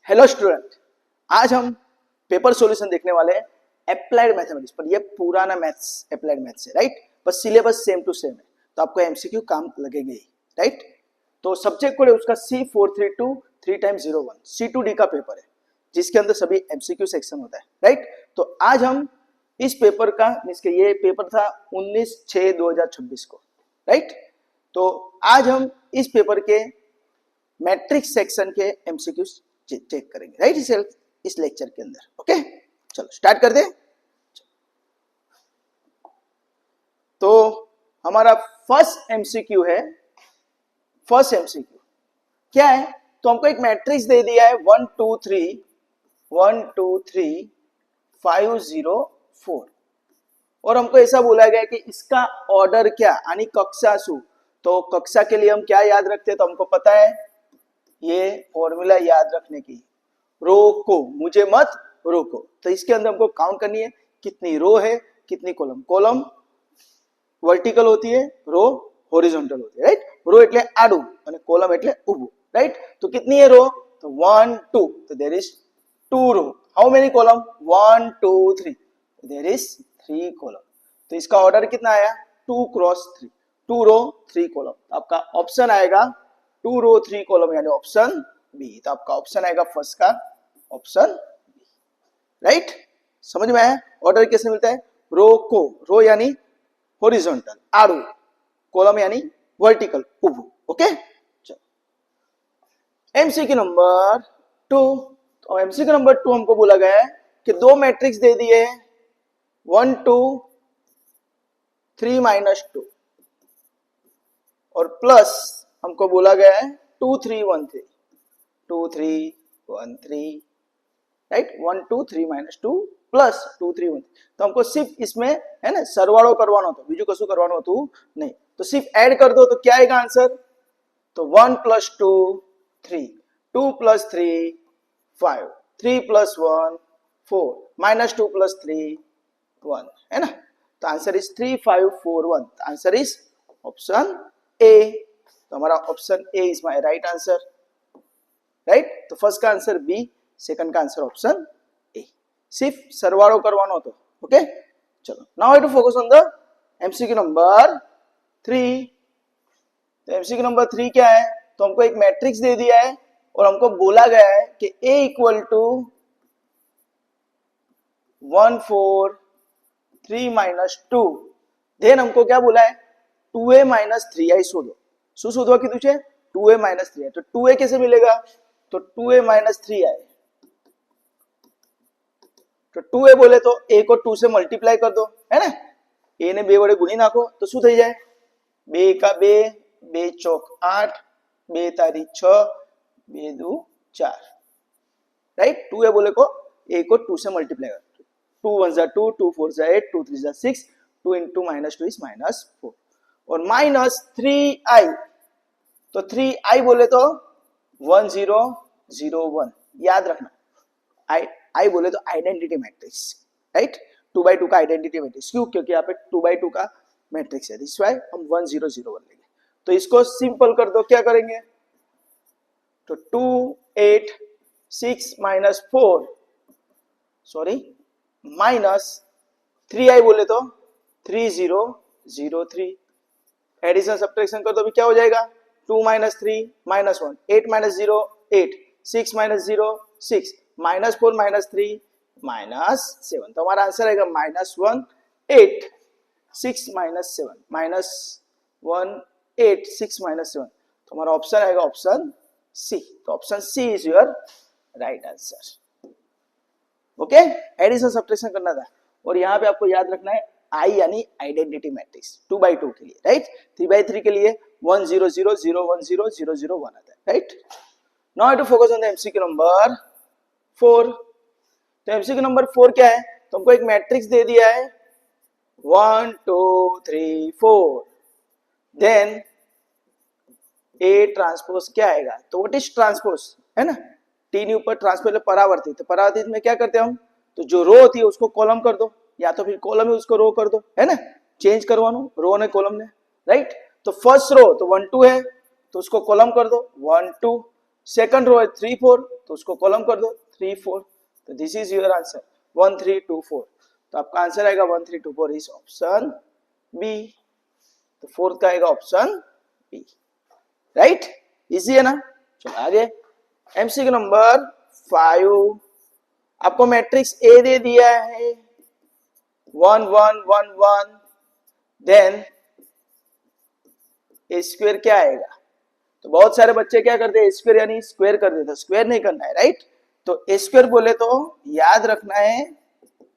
Hello student, आज हम paper solution देखने वाले हैं अप्लाइड मैथमेटिक्स पर। ये पुराना मैथ्स अप्लाइड मैथ्स है, राइट। बस सिलेबस सेम टू सेम है, तो आपको एमसीक्यू काम लगेंगे ही, राइट। तो सब्जेक्ट कोड है उसका C432 3x01 C2D का पेपर है, जिसके अंदर सभी एमसीक्यू सेक्शन होता है, राइट। तो आज हम इस पेपर का मींस के ये पेपर था 19/6/2026 को, राइट। तो आज हम इस पेपर के मैट्रिक्स सेक्शन के एमसीक्यू चेक करेंगे, राइट, इस लेक्चर के अंदर। ओके, चलो स्टार्ट कर दे। तो हमारा फर्स्ट एमसीक्यू है। फर्स्ट एमसीक्यू क्या है? तो हमको एक मैट्रिक्स दे दिया है 1 2 3 1 2 3 5 0 4 और हमको ऐसा बोला गया है कि इसका ऑर्डर क्या यानी कक्षा सु। तो कक्षा के लिए हम क्या याद रखते हैं? तो हमको पता है ये फॉर्मूला याद रखने की, रोको मुझे मत रोको। तो इसके अंदर हमको काउंट करनी है कितनी रो है कितनी कॉलम। कॉलम वर्टिकल होती है, रो हॉरिजॉन्टल होती है, राइट। रो એટલે આડું અને કોલમ એટલે ઊભું, રાइट। तो कितनी है रो? तो 1 2, तो there is 2 row. How many column? 1 2 3, there is 3 column. तो इसका ऑर्डर कितना आया? 2 क्रॉस 3, 2 रो 3 कॉलम। आपका ऑप्शन आएगा 2 रो 3 कॉलम यानी ऑप्शन बी। तो आपका ऑप्शन आएगा फर्स्ट का ऑप्शन बी, राइट। समझ में आया? ऑर्डर कैसे मिलता है? रो को रो यानी हॉरिजॉन्टल आड़ू, कॉलम यानी वर्टिकल ऊभू। ओके, चलो एमसीक्यू नंबर 2। तो एमसीक्यू नंबर 2 हमको बोला गया है कि दो मैट्रिक्स दे दिए 1 2 3 -2 और प्लस हमको बोला गया है 2 3 1 3 2 3 1 3, राइट। 1 2 3 -2 प्लस 2 3 1। तो हमको सिर्फ इसमें है ना सरवाड़ो करवानो હતો, બીજું કશું કરવાનું હતું नहीं। तो सिर्फ ऐड कर दो तो क्या आएगा आंसर? तो 1 + 2 3, 2 + 3 5, 3 + 1 4, -2 + 3 1, है ना। तो answer is 3 5 4 1। Answer is option A. तो हमारा option A is my right answer, right. तो फर्स्ट का आंसर बी, सेकंड का आंसर ऑप्शन ए। सिर्फ सरवाड़ो करवानो હતો, ओके। चलो now I to focus on the MCQ number 3। तो एमसीक्यू नंबर 3 क्या है? तो हमको एक मैट्रिक्स दे दिया है और हमको बोला गया है कि A = 1 4 3 -2। देन हमको क्या बोला है? 2A - 3i शोधो। શું શોધવા કીધું છે? 2A - 3i। तो 2A कैसे मिलेगा? तो 2A - 3i। तो 2A बोले तो A को 2 से मल्टीप्लाई कर दो, है ना। A ने 2 વડે ગુણી નાખો તો શું થઈ જાય? 2 का 2, 2 चौक 8, 2 तारी 6, 2 दू 4, राइट। 2A बोले को A को 2 से मल्टीप्लाई कर दो। 2 1 जा 2, 2 4 जा 8, 2 3 जा 6, 2 into -2 is -4 और -3i। तो 3i बोले तो 1 0 0 1, याद रखना। आई बोले तो आइडेंटिटी मैट्रिक्स, राइट। 2/2 का आइडेंटिटी मैट्रिक्स। क्यों? क्योंकि यहाँ पे 2/2 का मैट्रिक्स है, दिस वाई हम 1 0 0 1 लेंगे। तो इसको सिंपल कर दो, क्या करेंगे? तो 2 8 6 -4 सॉरी -3i बोले तो 3 0 0 3। एडिशन सब्ट्रैक्शन कर दो भी क्या हो जाएगा? 2 - 3 -1, 8 - 0 8, 6 - 0 6, -4 - 3 -7। तो हमारा आंसर आएगा -1 8 6 -7 -1 8 6 -7। तो हमारा ऑप्शन आएगा ऑप्शन सी। तो option C is your right answer, okay. Addition subtraction करना था और यहाँ पे आपको याद रखना है आई यानी आइडेंटिटी मैट्रिक्स 2/2 के लिए, राइट। 3/3 के लिए 1 0 0 0 1 0 0 0 1 आता है, right. Now I to focus on the MCQ number 4। तो एमसीक्यू नंबर 4 क्या है? तो हमको एक मैट्रिक्स दे दिया है 1 2 3 4। देन A ट्रांसपोज क्या आएगा? तो व्हाट इज ट्रांसपोज, है ना। टी ની ઉપર ट्रांसपोज એટલે परावर्तित। तो परावर्तित में क्या करते हैं हम? तो जो रो होती है उसको कॉलम कर दो, या तो फिर कॉलम है उसको रो कर दो, है ना। चेंज करवानो रो ने कॉलम ने, राइट। तो फर्स्ट रो तो 1 2 है तो उसको कॉलम कर दो 1 2, सेकंड रो है 3 4, तो उसको कॉलम कर दो 3 4, तो दिस इज योर आंसर 1 3 2 4। तो आपका आंसर आएगा 1 3 2 4 इज ऑप्शन बी। तो फोर्थ का आएगा ऑप्शन बी, राइट। इजी है ना। चलो आगे एमसीक्यू नंबर 5। आपको मैट्रिक्स ए दे दिया है 1 1 1 1, देन ए स्क्वायर क्या आएगा। तो बहुत सारे बच्चे क्या करते हैं, स्क्वायर यानी स्क्वायर कर देते, स्क्वायर नहीं करना है, राइट। तो ए स्क्वायर बोले तो याद रखना है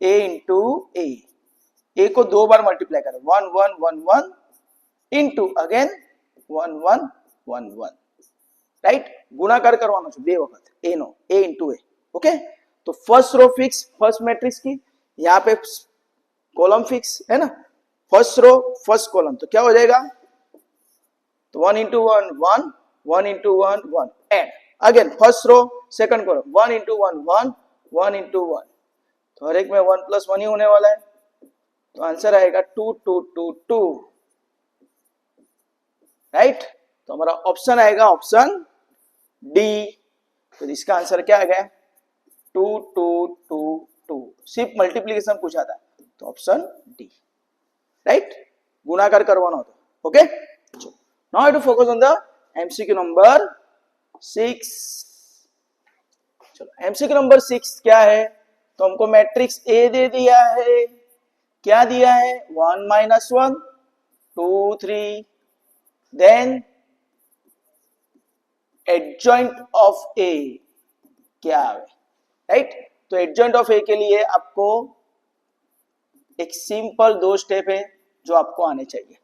ए इंटू ए को 2 बार मल्टीप्लाई करें 1 1 1 1 इंटू अगेन 1 1 1 1, राइट। गुणाकार करवाना છે બે વખત ए નો ए इंटू ए, ओके। तो first row fix, first matrix की, यहाँ पे कॉलम फिक्स है ना, फर्स्ट रो फर्स्ट कॉलम, तो क्या हो जाएगा, तो 1 into 1 1 1 into 1 1 and again first row second column 1 into 1 1 1 into 1, तो हर एक में 1 प्लस 1 ही होने वाला है। तो आंसर आएगा 2 2 2 2, राइट। तो हमारा ऑप्शन आएगा ऑप्शन डी। तो इसका आंसर क्या आ गया 2 2 2 2, सिर्फ मल्टीप्लीकेशन पूछा था, तो ऑप्शन डी, राइट। गुणाकार करवाना होता, okay. Now I to focus on the MCQ number 6। चलो एमसीक्यू नंबर 6 क्या है, तो हमको मैट्रिक्स ए दे दिया है, क्या दिया है 1 माइनस 1 2 3, देन एडजॉइंट ऑफ ए क्या है, राइट। तो एडजॉइंट ऑफ ए के लिए आपको एक सिंपल 2 स्टेप है जो आपको आने चाहिए,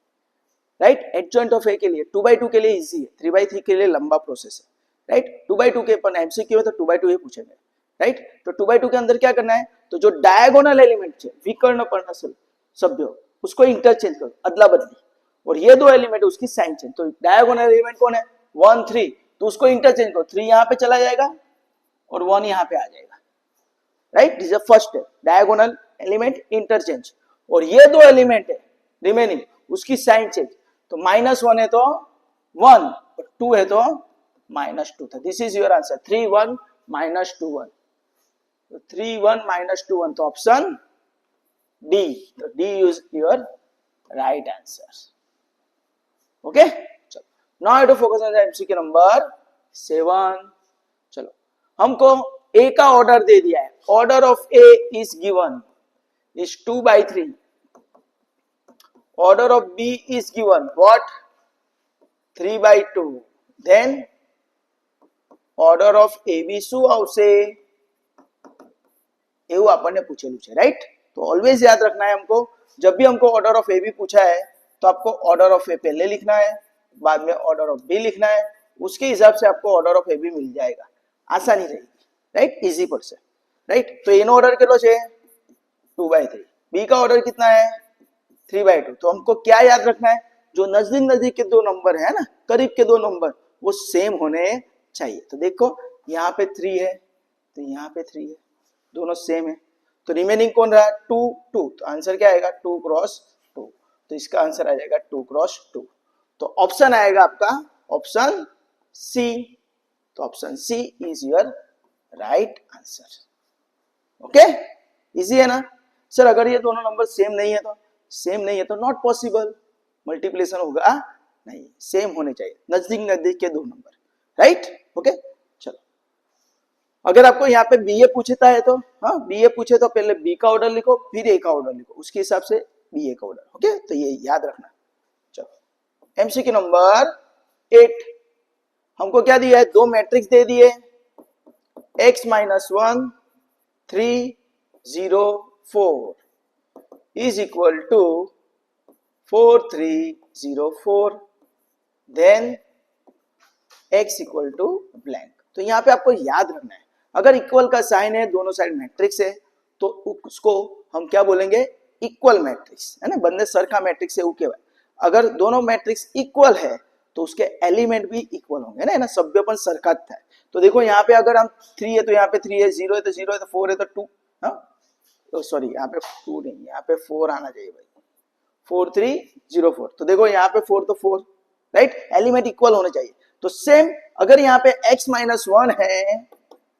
राइट। एडजॉइंट ऑफ ए के लिए 2/2 के लिए इजी है, 3/3 के लिए लंबा प्रोसेस है, राइट। 2/2 के अपन एमसीक्यू है तो 2/2 ही पूछेंगे, राइट। तो 2/2 के अंदर क्या करना है, तो जो डायगोनल एलिमेंट है विकर्ण पर्ण सभ्य उसको इंटरचेंज करो, अदला बदली, और ये दो एलिमेंट है उसकी साइन चेंज। तो डायगोनल एलिमेंट कौन है 1 3, तो उसको इंटरचेंज करो, 3 यहाँ पे चला जाएगा और 1 यहाँ पे आ जाएगा, right. This is first step, diagonal element interchange, और ये दो एलिमेंट है रिमेनिंग उसकी साइन चेंज। तो -1 है तो 1 और 2 है तो -2 था। दिस इज योर आंसर 3 1 -2 1, तो 3 1 -2 1, तो ऑप्शन डी। तो d is your right answer, okay. चलो now I to focus on the MCQ number 7। चलो हमको ए का ऑर्डर दे दिया है, order of A is given is 2/3, order of B is given what 3/2, then order of AB શું આવશે એવું આપણને પૂછેલું છે, રાइट। तो ऑलवेज याद रखना है हमको, जब भी हमको ऑर्डर ऑफ ए बी पूछा है तो आपको ऑर्डर ऑफ ए पहले लिखना है, बाद में ऑर्डर ऑफ बी लिखना है, उसके हिसाब से आपको ऑर्डर ऑफ ए बी मिल जाएगा, आसानी रहेगी, राइट। Easy पड़શે, right. तो एनो ऑर्डर કેટલો છે 2/3, बी का ऑर्डर कितना है 3/2। तो हमको क्या याद रखना है, जो नजदीक नजदीक के दो नंबर है ना, करीब के दो नंबर वो सेम होने चाहिए। तो देखो यहाँ पे 3 है तो यहाँ पे 3 है, दोनों सेम है, तो रिमेनिंग कौन रहा 2 2, तो आंसर क्या आएगा 2 क्रॉस 2, तो इसका आंसर आ जाएगा 2 क्रॉस 2। तो ऑप्शन आएगा आपका ऑप्शन सी। तो option C is your right answer, okay. Easy है ना सर। अगर ये दोनों नंबर सेम नहीं है तो, सेम नहीं है तो नॉट पॉसिबल, मल्टीप्लिकेशन होगा नहीं, सेम होने चाहिए, नजदीक नजदीक के दो नंबर, राइट, ओके। चलो अगर आपको यहाँ पे बी ए पूछता है तो, हाँ बी ए पूछे तो पहले बी का ऑर्डर लिखो फिर ए का ऑर्डर लिखो, उसके हिसाब से बी ए का ऑर्डर, ओके। तो ये याद रखना। चलो एमसीक्यू नंबर 8, हमको क्या दिया है, दो मैट्रिक्स दे दिए x - 1 3 0 4 is equal to 4 3 0 4, then x equal to blank। तो यहाँ पे आपको याद रखना है, अगर इक्वल का साइन है, दोनों साइड मैट्रिक्स है, तो उसको हम क्या बोलेंगे इक्वल मैट्रिक्स है ना, बंदे सरखा मैट्रिक्स है वो केवाय। अगर दोनों मैट्रिक्स इक्वल है तो उसके एलिमेंट भी इक्वल होंगे ना, सभ्यपन सरखा ज थाय। तो देखो यहाँ पे अगर हम 3 है तो यहाँ पे 3 है, 0 है तो 0 है, तो 4 है तो 2, हाँ तो सॉरी यहाँ पे 2 नहीं, यहाँ पे 4 आना चाहिए भाई, 4 3 0 4। तो देखो यहाँ पे 4 तो 4, राइट, एलिमेंट इक्वल होने चाहिए। तो सेम अगर यहाँ पे x माइनस 1 है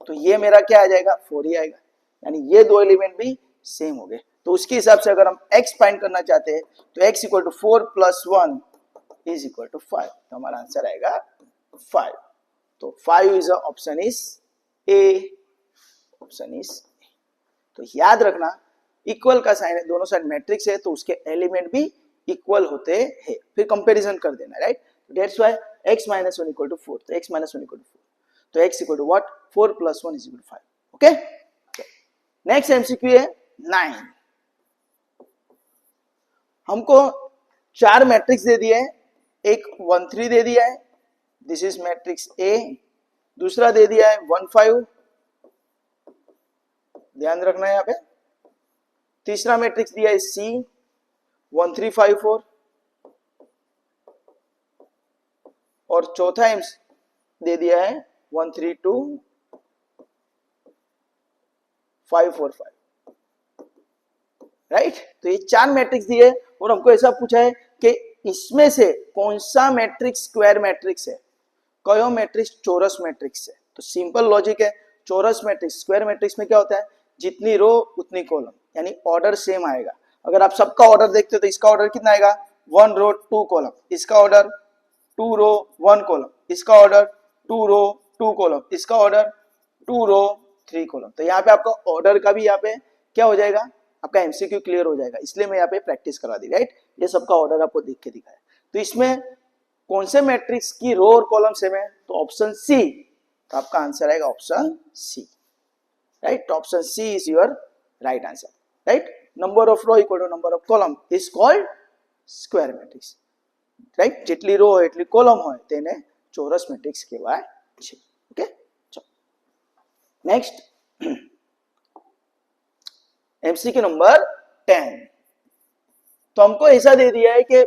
तो ये मेरा क्या आ जाएगा 4 ही आएगा, यानी ये दो एलिमेंट भी सेम हो गए। तो उसके हिसाब से अगर हम x फाइंड करना चाहते हैं तो x equal to 4 plus 1 is equal to 5, तो हमारा आंसर आएगा 5। तो 5 is option is A, option is A. तो याद रखना इक्वल का साइन है, दोनों साइड मैट्रिक्स है तो उसके एलिमेंट भी इक्वल होते हैं, फिर कंपैरिजन कर देना, right. That's why x minus 1 equal to 4, तो x माइनस 1 इक्वल टू 4, तो x equal to what 4 plus 1 is equal to 5। Okay, next MCQ है 9। हमको चार मैट्रिक्स दे दिए हैं, एक 1 3 दे दिया है, दिस इज मैट्रिक्स ए, दूसरा दे दिया है 1 5, ध्यान रखना है यहाँ पे, तीसरा मैट्रिक्स दिया है सी 1 3 5 4, और चौथा एम्स दे दिया है 1 3 2 5 4 5, राइट। तो ये चार मैट्रिक्स दिए और हमको ऐसा पूछा है कि इसमें से कौन सा मैट्रिक्स स्क्वायर मैट्रिक्स है, कयो मैट्रिक्स चौरस मैट्रिक्स है। तो सिंपल लॉजिक है, चौरस मैट्रिक्स स्क्वायर मैट्रिक्स में क्या होता है, जितनी रो उतनी कॉलम, यानी ऑर्डर सेम आएगा। अगर आप सबका ऑर्डर देखते हो तो इसका ऑर्डर कितना आएगा 1 रो 2 कॉलम, इसका ऑर्डर 2 रो 1 कॉलम, इसका ऑर्डर 2 रो 2 कॉलम, इसका ऑर्डर 2 रो 3 कॉलम। तो यहाँ पे आपका ऑर्डर का भी यहाँ पे क्या हो जाएगा, आपका एमसीक्यू क्लियर हो जाएगा, इसलिए मैं यहाँ पे प्रैक्टिस करा दी, राइट। ये सबका ऑर्डर आपको देख के दिखाया। तो इसमें कौन से मैट्रिक्स की रो और कॉलम सेम है, तो ऑप्शन सी, तो आपका आंसर आएगा option C, right. Option C is your right answer, right. Number of row equal to number of column is called square matrix, right. જેટલી રો હોય એટલી કોલમ હોય તેને ચોરસ મેટ્રિક્સ કહેવાય છે। ઓકે, ચલો નેક્સ્ટ एमसीक्यू नंबर 10। तो हमको ऐसा दे दिया है कि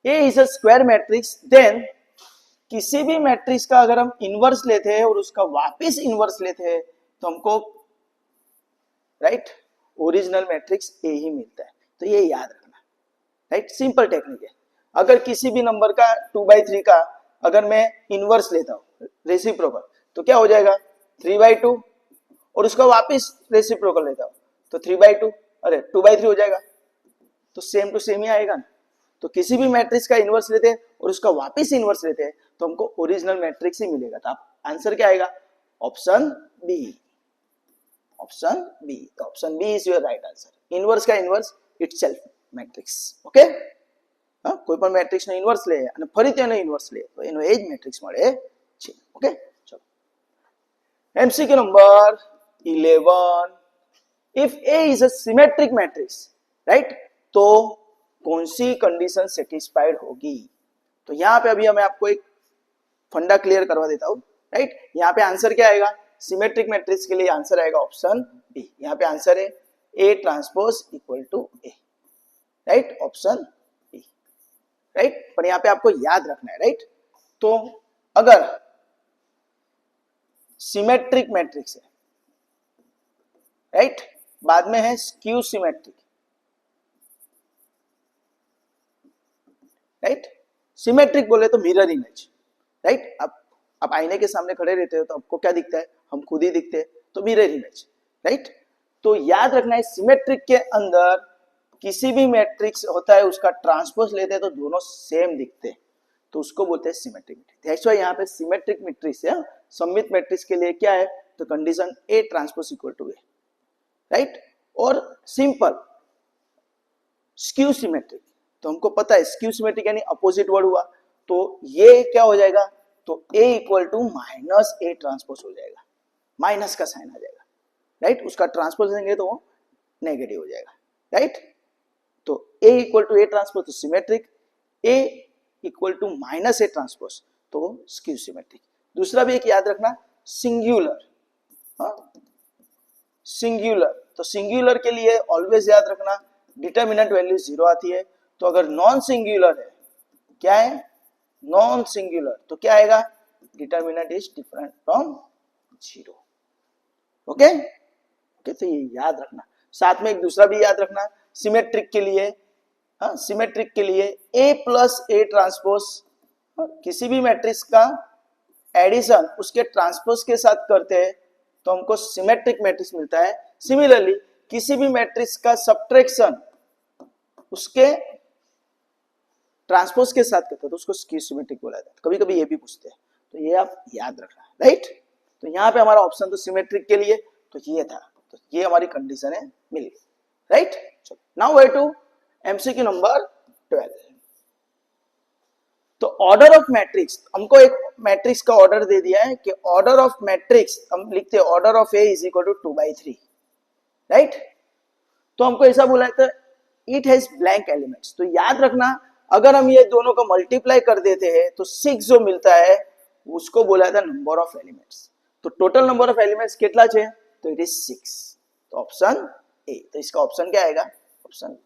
a is a square matrix, then किसी भी मैट्रिक्स का अगर हम इनवर्स लेते हैं और उसका वापस इनवर्स लेते हैं तो हमको राइट ओरिजिनल मैट्रिक्स ए ही मिलता है। तो ये याद रखना, राइट, सिंपल टेक्निक है। अगर किसी भी नंबर का 2/3 का अगर मैं इनवर्स लेता हूं रेसिप्रोकल तो क्या हो जाएगा 3/2, और उसका वापस रेसिप्रोकल लेता हूं तो 3/2, अरे 2/3 हो जाएगा, तो सेम टू सेम ही आएगा ना। तो किसी भी मैट्रिक्स का इनवर्स लेते हैं और उसका वापस इनवर्स लेते हैं तो हमको ओरिजिनल मैट्रिक्स ही मिलेगा। तो आप आंसर क्या आएगा ऑप्शन बी, ऑप्शन बी। तो option B is your right answer. Inverse का इनवर्स इटसेल्फ मैट्रिक्स, ओके। हाँ, कोई પણ મેટ્રિક્સ નો ઇન્વર્સ લે અને ફરી તેનો ઇન્વર્સ લે તો એનો એ જ મેટ્રિક્સ મળે છે। ઓકે, ચલો MCQ number 11। If A is a symmetric matrix, right, तो कौन सी कंडीशन सेटिस्फाइड होगी। तो यहाँ पे अभी मैं आपको एक फंडा क्लियर करवा देता हूँ, राइट। यहाँ पे आंसर क्या आएगा, सिमेट्रिक मैट्रिक्स के लिए आंसर आएगा ऑप्शन बी। यहाँ पे आंसर है A transpose equal to A, right, option B, right. पर यहाँ पे आपको याद रखना है, राइट। तो अगर सिमेट्रिक मैट्रिक्स है, राइट, बाद में है स्क्यू सिमेट्रिक, राइट। सिमेट्रिक बोले तो मिरर इमेज, राइट। आप आईने के सामने खड़े रहते हो तो आपको क्या दिखता है, हम खुद ही दिखते हैं, तो मिरर इमेज, राइट। तो याद रखना है सिमेट्रिक के अंदर किसी भी मैट्रिक्स होता है उसका ट्रांसपोज लेते हैं तो दोनों सेम दिखते हैं, तो उसको बोलते हैं सिमेट्रिक मैट्रिक्स। दैट्स व्हाई यहाँ पे सिमेट्रिक मैट्रिक्स है, सममित मैट्रिक्स के लिए क्या है, तो condition a transpose equal to A, right. और सिंपल स्क्यू सिमेट्रिक, तो हमको पता है स्क्यू सिमेट्रिक यानी अपोजिट वर्ड हुआ, तो ये क्या हो जाएगा, तो ए equal to minus A transpose हो जाएगा, माइनस का साइन आ जाएगा, राइट। उसका ट्रांसपोज लेंगे तो वो नेगेटिव हो जाएगा, राइट। तो ए इक्वल टू ए ट्रांसपोज तो symmetric, A equal to minus A transpose तो स्क्यू सिमेट्रिक। दूसरा भी एक याद रखना सिंगुलर, सिंगुलर, तो सिंगुलर के लिए ऑलवेज याद रखना डिटर्मिनेंट वैल्यू 0 आती है। तो अगर नॉन सिंगुलर है, क्या है नॉन सिंगुलर, तो क्या आएगा determinant is different from 0, okay. Okay, तो ये याद रखना। साथ में एक दूसरा भी याद रखना सिमेट्रिक के लिए, हाँ, सिमेट्रिक के लिए ए प्लस ए ट्रांसपोज किसी भी मैट्रिक्स का एडिशन उसके ट्रांसपोज के साथ करते हैं तो हमको सिमेट्रिक मैट्रिक्स मिलता है। सिमिलरली किसी भी मैट्रिक्स का सब्ट्रैक्शन उसके ट्रांसपोज के साथ करते हैं तो उसको स्क्यू सिमेट्रिक बोला जाता है। कभी कभी ये भी पूछते हैं, तो ये आप याद रखना, राइट। तो यहाँ पे हमारा ऑप्शन तो सिमेट्रिक के लिए तो ये था, तो ये हमारी कंडीशन है, मिल गई, right. Now we to MCQ number 12। तो ऑर्डर ऑफ मैट्रिक्स, हमको एक मैट्रिक्स का ऑर्डर दे दिया है कि ऑर्डर ऑफ मैट्रिक्स हम लिखते हैं order of A is equal to 2/3, right. तो हमको ऐसा बोला है तो इट हैज ब्लैंक एलिमेंट्स। तो याद रखना अगर हम ये दोनों को मल्टीप्लाई कर देते हैं तो 6 जो मिलता है उसको बोला था नंबर ऑफ एलिमेंट्स। तो टोटल नंबर ऑफ एलिमेंट्स कितना है, तो इट इज 6। तो ऑप्शन ए, तो इसका ऑप्शन क्या आएगा, ऑप्शन,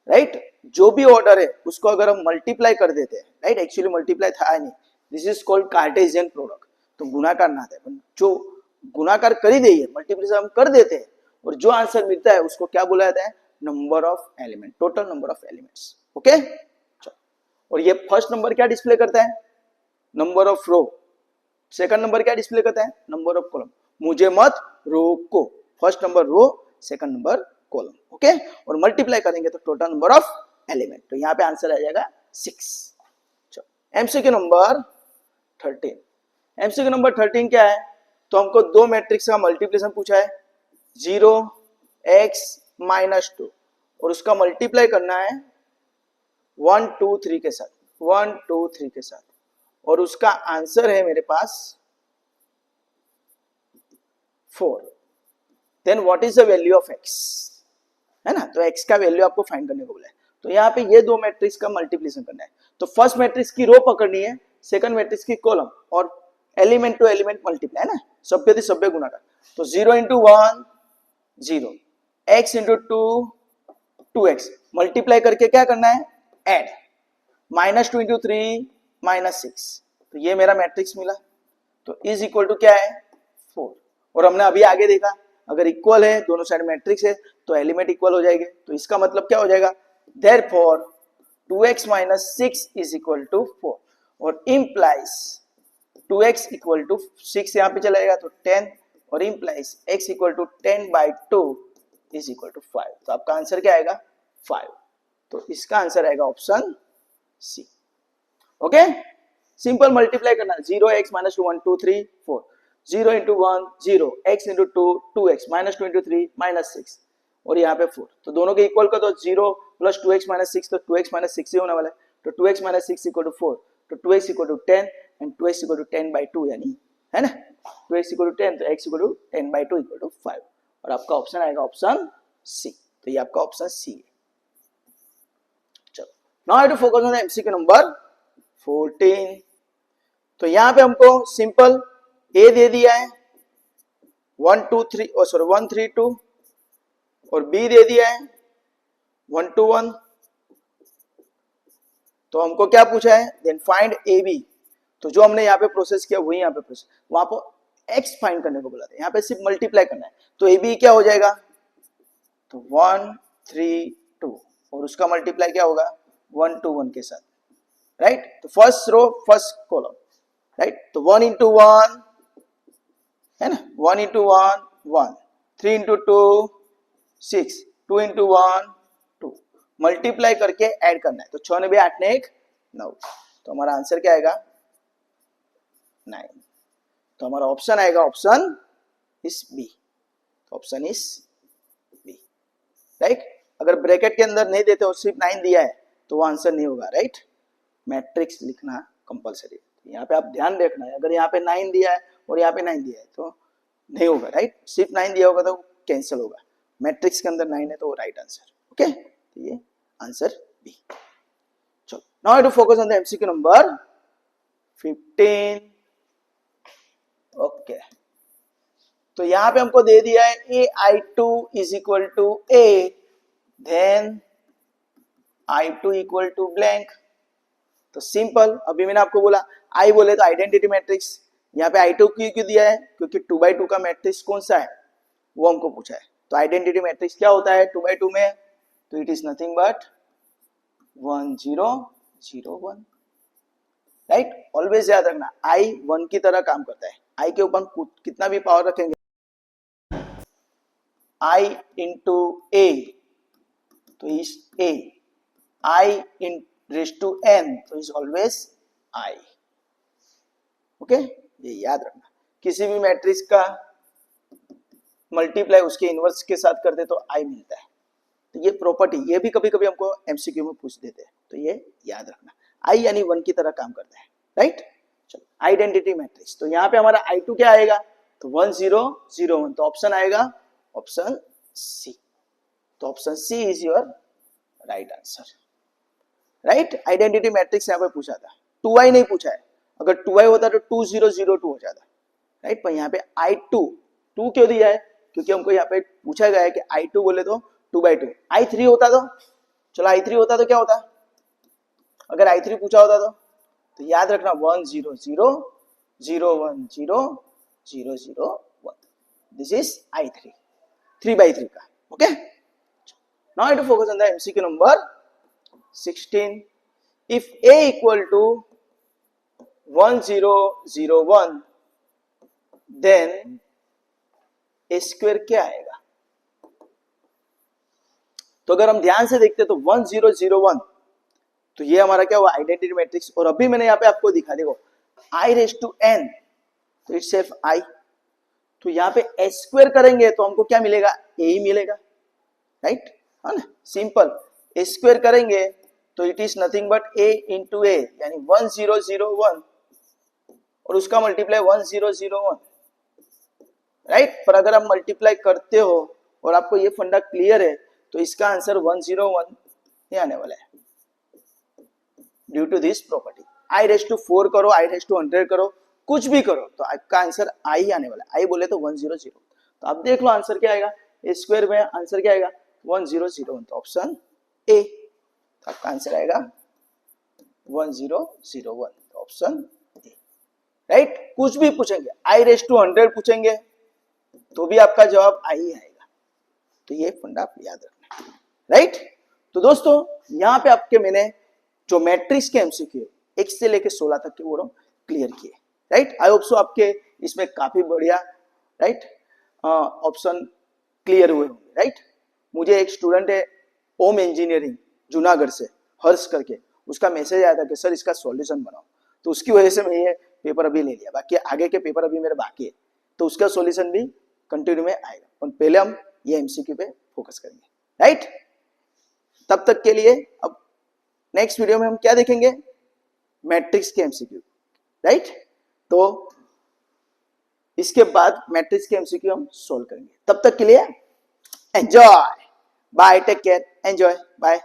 राइट। जो भी ऑर्डर है उसको अगर हम मल्टीप्लाई कर देते हैं, राइट, एक्चुअली मल्टीप्लाई था नहीं, this is called Cartesian product, तो गुणाकार ना था, जो गुणाकार कर ही देंगे, मल्टीप्लिकेशन हम कर देते हैं और जो आंसर मिलता है उसको क्या बोला जाता है, number of element, total number of elements, okay. और ये फर्स्ट नंबर क्या डिस्प्ले करता है, number of row, second number क्या डिस्प्ले करता है, नंबर ऑफ कॉलम। मुझे मत रोको, first number row, second number column, okay. और मल्टीप्लाई करेंगे तो टोटल नंबर ऑफ एलिमेंट, तो यहाँ पे आंसर आ जाएगा 6। MCQ number 13। एमसीक्यू नंबर 13 क्या है, तो हमको दो मैट्रिक्स का मल्टीप्लिकेशन पूछा है, 0x - 2 और उसका मल्टीप्लाई करना है 1 2 3 के साथ, 1 2 3 के साथ, और उसका आंसर है मेरे पास 4। Then what is the value of x, है ना। तो x का वैल्यू आपको फाइंड करने को बोला है। तो यहाँ पे ये दो मैट्रिक्स का मल्टीप्लिकेशन करना है। तो फर्स्ट मैट्रिक्स की रो पकड़नी है, सेकंड मैट्रिक्स की कॉलम, और एलिमेंट टू एलिमेंट मल्टीप्लाई, है ना, सभ्य थी सभ्य गुणाकार। तो 0 × 1 0, x × 2 2x, मल्टीप्लाई करके क्या करना है, ऐड, -2 × 3 -6, तो ये मेरा मैट्रिक्स मिला। तो इज इक्वल टू क्या है, 4। और हमने अभी आगे देखा अगर इक्वल है, दोनों साइड मैट्रिक्स है तो एलिमेंट इक्वल हो जाएंगे। तो इसका मतलब क्या हो जाएगा, therefore 2x - 6 is equal to 4, और इम्प्लाइज 2x इक्वल टू 6 यहाँ पे चला जाएगा तो 10, और implies x equal to 10/2 is equal to 5। तो आपका आंसर क्या आएगा, 5। तो इसका आंसर आएगा option C, okay. Simple multiply करना, 0x - 2 1 2 3 4, 0 × 1 0, x × 2 2x, -2 × 3 -6, और यहाँ पे 4। तो दोनों के इक्वल का तो 0 + 2x - 6, तो 2x - 6 ही होने वाला है। तो 2x - 6 = 4, तो 2x = 10 एंड 2x = 10/2, यानी, है ना, 2x = 10, तो x = 10/2 = 5, और आपका ऑप्शन आएगा ऑप्शन सी। तो ये आपका ऑप्शन सी है। चलो, now I to focus on the MCQ number 14। तो यहाँ पे हमको सिंपल ए दे दिया है 1 2 3 1 3 2, और बी दे दिया है 1 2 1। तो हमको क्या पूछा है, देन फाइंड ए बी। तो जो हमने यहाँ पे प्रोसेस किया वही यहाँ पे प्रोसेस, वहां पर एक्स फाइंड करने को बोला था, यहाँ पे सिर्फ मल्टीप्लाई करना है। तो ए बी क्या हो जाएगा, तो 1 3 2, और उसका मल्टीप्लाई क्या होगा 1 2 1 के साथ, राइट। तो first row first column, right. तो 1 × 1, है ना, 1 × 1 1, 3 × 2 6, 2 × 1 2, मल्टीप्लाई करके ऐड करना है। तो 6 9 8 1 9, तो हमारा आंसर क्या आएगा 9। तो हमारा ऑप्शन आएगा option is B, option is B, right. अगर ब्रैकेट के अंदर नहीं देते और सिर्फ 9 दिया है तो वो आंसर नहीं होगा, राइट। मैट्रिक्स लिखना कंपलसरी, यहाँ पे आप ध्यान रखना है, अगर यहाँ पे 9 दिया है और यहाँ पे 9 दिया है तो नहीं होगा, राइट। सिर्फ 9 दिया होगा तो कैंसिल होगा, मैट्रिक्स के अंदर 9 है तो वो राइट आंसर, ओके। तो ये आंसर बी। चलो, now I to focus on the MCQ number 15, okay. तो यहाँ पे हमको दे दिया है ai2 is equal to a, then i2 equal to blank. तो सिंपल, अभी मैंने आपको बोला आई बोले तो आइडेंटिटी मैट्रिक्स, यहाँ पे i2 क्यों दिया है, क्योंकि 2/2 का मैट्रिक्स कौन सा है वो हमको पूछा है। तो आइडेंटिटी मैट्रिक्स क्या होता है 2/2 में, तो it is nothing but 1 0 0 1, right. Always याद रखना आई 1 की तरह काम करता है। आई के ऊपर कितना भी पावर रखेंगे, आई इंटू ए तो is A, I N raise to N तो इज ऑलवेज आई। ओके, ये याद रखना। किसी भी मैट्रिक्स का मल्टीप्लाई उसके इनवर्स के साथ कर दे तो आई मिलता है। तो ये प्रॉपर्टी, ये भी कभी कभी हमको एमसीक्यू में पूछ देते हैं, तो ये याद रखना। आई यानी 1 की तरह काम करता है, राइट। चलो, आइडेंटिटी मैट्रिक्स, तो यहाँ पे हमारा I2 क्या आएगा, तो 1 0 0 1, तो ऑप्शन आएगा ऑप्शन सी। तो option C is your right answer, right. Identity matrix यहाँ पे पूछा था, 2i नहीं पूछा है। अगर 2i होता तो 2 0 0 2 हो जाता, राइट। पर यहाँ पे I2 2 क्यों दिया है, क्योंकि हमको यहाँ पे पूछा गया है कि I2 बोले तो 2/2। I3 होता तो, चलो I3 होता तो क्या होता, अगर I3 पूछा होता तो याद रखना 1 0 0 0 1 0 0 0 1, दिस इज I3 3/3 का। Okay, now I to focus on the MCQ number 16. If A equal to 1 0 0 1, then A square क्या आएगा। तो अगर हम ध्यान से देखते तो 1 0 0 1, तो ये हमारा क्या हुआ, आइडेंटिटी मैट्रिक्स। और अभी मैंने यहाँ पे आपको दिखा, देखो I रेज टू n तो इट्स सिर्फ I। तो यहाँ पे a स्क्वायर करेंगे तो हमको क्या मिलेगा, a ही मिलेगा, राइट, है ना, सिंपल। a स्क्वायर करेंगे तो it is nothing but a into a, यानी 1 0 0 1 और उसका मल्टीप्लाई 1 0 0 1, राइट। पर अगर आप मल्टीप्लाई करते हो और आपको ये फंडा क्लियर है तो इसका आंसर 1 0 1 ये आने वाला है, due to this property. I raise to 4 करो, I रेज टू 100 करो, कुछ भी करो तो आपका आंसर आई आने वाला है। आई बोले तो 1 0 0, तो आप देख लो आंसर क्या आएगा, ए स्क्वायर में आंसर क्या आएगा 1 0 0 1, तो ऑप्शन ए। तो आपका आंसर आएगा 1 0 0 1, तो ऑप्शन ए, राइट। कुछ भी पूछेंगे, आई रेज टू 100 पूछेंगे तो भी आपका जवाब आई ही आएगा। तो ये फंडा आप याद रखना, राइट। तो दोस्तों यहाँ पे आपके मैंने जो मैट्रिक्स के एमसीक्यू 1 से लेके 16 तक के वो क्लियर किए, राइट। आई होप सो आपके इसमें काफी बढ़िया, राइट, ऑप्शन क्लियर हुए होंगे, राइट। मुझे एक स्टूडेंट है ओम इंजीनियरिंग जूनागढ़ से, हर्ष करके, उसका मैसेज आया था कि सर इसका सॉल्यूशन बनाओ, तो उसकी वजह से मैं ये पेपर अभी ले लिया। बाकी आगे के पेपर अभी मेरे बाकी है, तो उसका सॉल्यूशन भी कंटिन्यू में आएगा, और पहले हम ये एमसीक्यू पे फोकस करेंगे, राइट। तब तक के लिए अब नेक्स्ट वीडियो में हम क्या देखेंगे, मैट्रिक्स के एमसीक्यू, राइट। तो इसके बाद मैट्रिक्स के एमसीक्यू हम सोल्व करेंगे। तब तक के लिए enjoy, bye, take care, enjoy, bye.